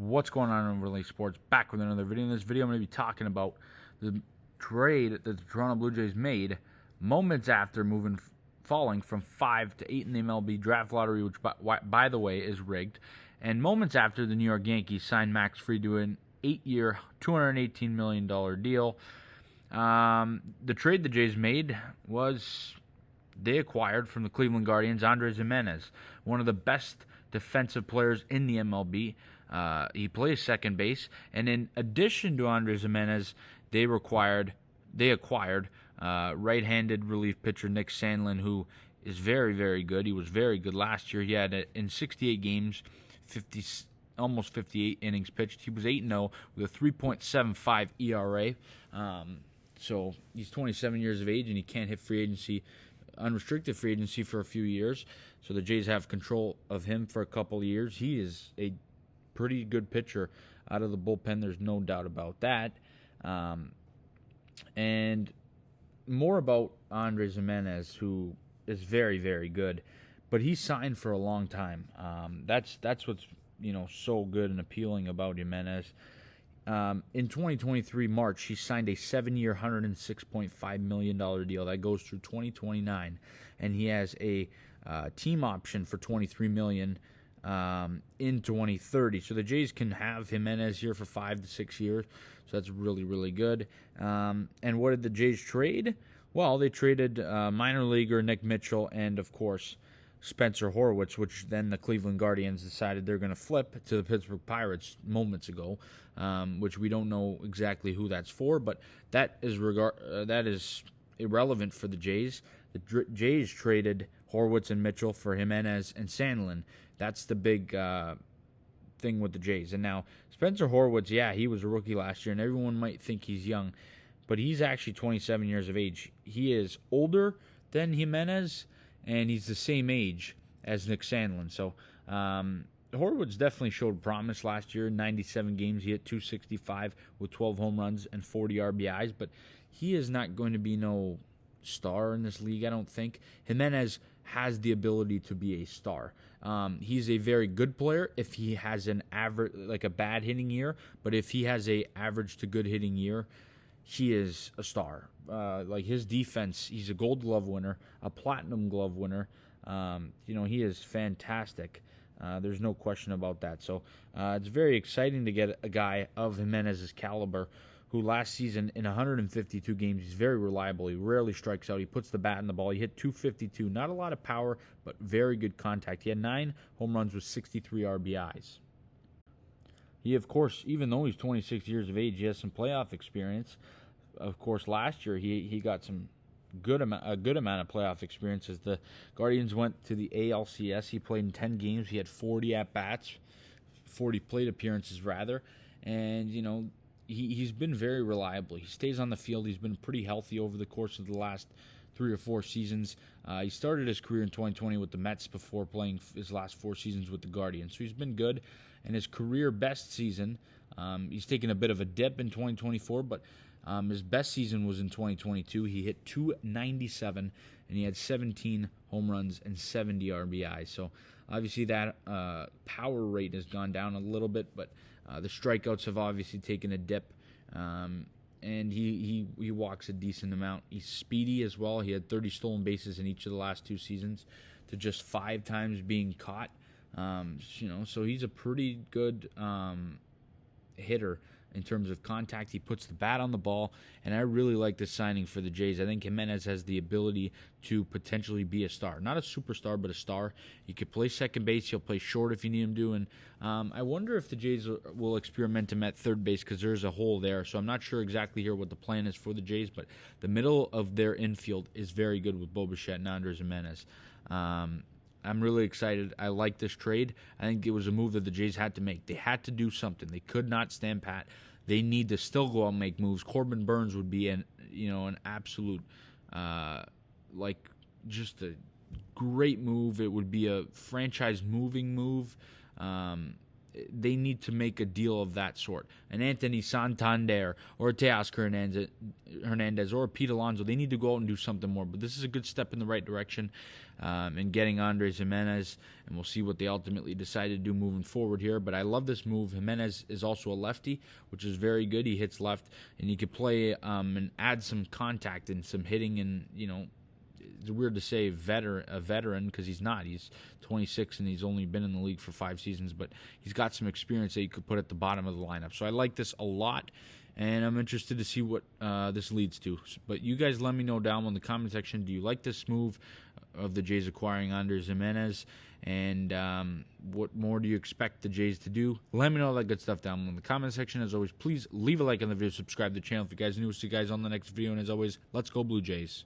What's going on in Relay Sports? Back with another video. In this video, I'm going to be talking about the trade that the Toronto Blue Jays made moments after falling from 5 to 8 in the MLB draft lottery, which, by the way, is rigged, and moments after the New York Yankees signed Max Fried to an 8-year, $218 million deal. The trade the Jays made was they acquired from the Cleveland Guardians Andres Gimenez, one of the best defensive players in the MLB. He plays second base, and in addition to Andres Gimenez, they acquired right-handed relief pitcher Nick Sandlin, who is very, very good. He was very good last year. He had in 68 games, almost 58 innings pitched. He was 8-0 with a 3.75 ERA. So he's 27 years of age, and he can't hit unrestricted free agency for a few years. So the Jays have control of him for a couple of years. He is a pretty good pitcher out of the bullpen. There's no doubt about that. And more about Andres Gimenez, who is very, very good, but he signed for a long time. That's what's so good and appealing about Gimenez. In 2023 March, he signed a 7-year, $106.5 million deal that goes through 2029, and he has a team option for $23 million in 2030. So the Jays can have Gimenez here for 5 to 6 years. So that's really, really good. And what did the Jays trade? Well, they traded minor leaguer Nick Mitchell and, of course, Spencer Horwitz, which then the Cleveland Guardians decided they're going to flip to the Pittsburgh Pirates moments ago, which we don't know exactly who that's for, but that is irrelevant for the Jays. The Jays traded Horwitz and Mitchell for Gimenez and Sandlin. That's the big thing with the Jays. And now Spencer Horwitz, yeah, he was a rookie last year, and everyone might think he's young, but he's actually 27 years of age. He is older than Gimenez, and he's the same age as Nick Sandlin. So Horwitz definitely showed promise last year. 97 games, he hit .265 with 12 home runs and 40 RBIs, but he is not going to be no star in this league, I don't think. Gimenez has the ability to be a star. He's a very good player if he has an average, like a bad hitting year, but if he has a average to good hitting year, he is a star. Like his defense, he's a Gold Glove winner, a Platinum Glove winner. He is fantastic. There's no question about that. So it's very exciting to get a guy of Gimenez's caliber, who last season in 152 games, he's very reliable. He rarely strikes out. He puts the bat in the ball. He hit .252. Not a lot of power, but very good contact. He had 9 home runs with 63 RBIs. He, of course, even though he's 26 years of age, he has some playoff experience. Of course, last year he got a good amount of playoff experience as the Guardians went to the ALCS. He played in 10 games. He had 40 at-bats, 40 plate appearances, rather. And, he's been very reliable. He stays on the field. He's been pretty healthy over the course of the last 3 or 4 seasons. He started his career in 2020 with the Mets before playing his last 4 seasons with the Guardians. So he's been good. And his career best season, he's taken a bit of a dip in 2024, but his best season was in 2022. He hit .297, and he had 17 home runs and 70 RBIs. So obviously that power rate has gone down a little bit, but the strikeouts have obviously taken a dip, and he walks a decent amount. He's speedy as well. He had 30 stolen bases in each of the last 2 seasons to just 5 times being caught. So he's a pretty good hitter in terms of contact. He puts the bat on the ball, and I really like this signing for the Jays. I think Gimenez has the ability to potentially be a star. Not a superstar, but a star. He could play second base. He'll play short if you need him to, and I wonder if the Jays will experiment him at third base because there's a hole there, so I'm not sure exactly here what the plan is for the Jays, but the middle of their infield is very good with Bo Bichette and Andres Gimenez. I'm really excited. I like this trade. I think it was a move that the Jays had to make. They had to do something. They could not stand pat. They need to still go out and make moves. Corbin Burns would be an absolute, just a great move. It would be a franchise-moving move. they need to make a deal of that sort. An Anthony Santander or a Teoscar Hernandez or a Pete Alonso, they need to go out and do something more. But this is a good step in the right direction in getting Andres Gimenez, and we'll see what they ultimately decide to do moving forward here. But I love this move. Gimenez is also a lefty, which is very good. He hits left, and he could play and add some contact and some hitting, and it's weird to say a veteran because he's not. He's 26 and he's only been in the league for 5 seasons, but he's got some experience that you could put at the bottom of the lineup. So I like this a lot, and I'm interested to see what this leads to. But you guys let me know down in the comment section, do you like this move of the Jays acquiring Andres Gimenez? And what more do you expect the Jays to do? Let me know all that good stuff down in the comment section. As always, please leave a like on the video, subscribe to the channel if you guys are new. See you guys on the next video, and as always, let's go Blue Jays.